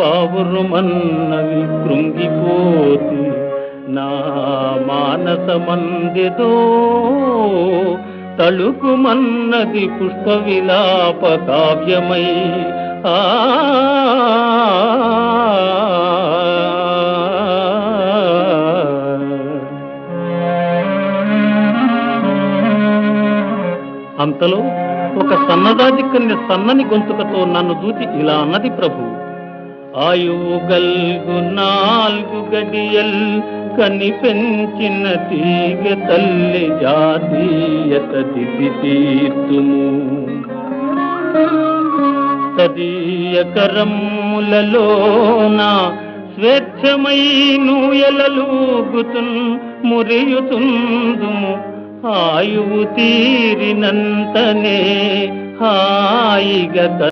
బావురుమన్నవి కృంగిపోతి నా మానస మందిదో తళుకుమన్నది పుష్ప విలాప కావ్యమై అంతలో ఒక సన్నదాది కన్య సన్నని గొంతుకతో నన్ను దూచి ఇలా అన్నది ప్రభు. ఆయువు గల్గు 4 గడియల్ కని పెంచిన తీగ తల్లి జాతీయత దిది తీర్తుము తదీయ కరములలోన స్వేచ్ఛమై నూయలూగుతున్ మురియుతుందుము ఆయువు తీరినంతనే హాయిగా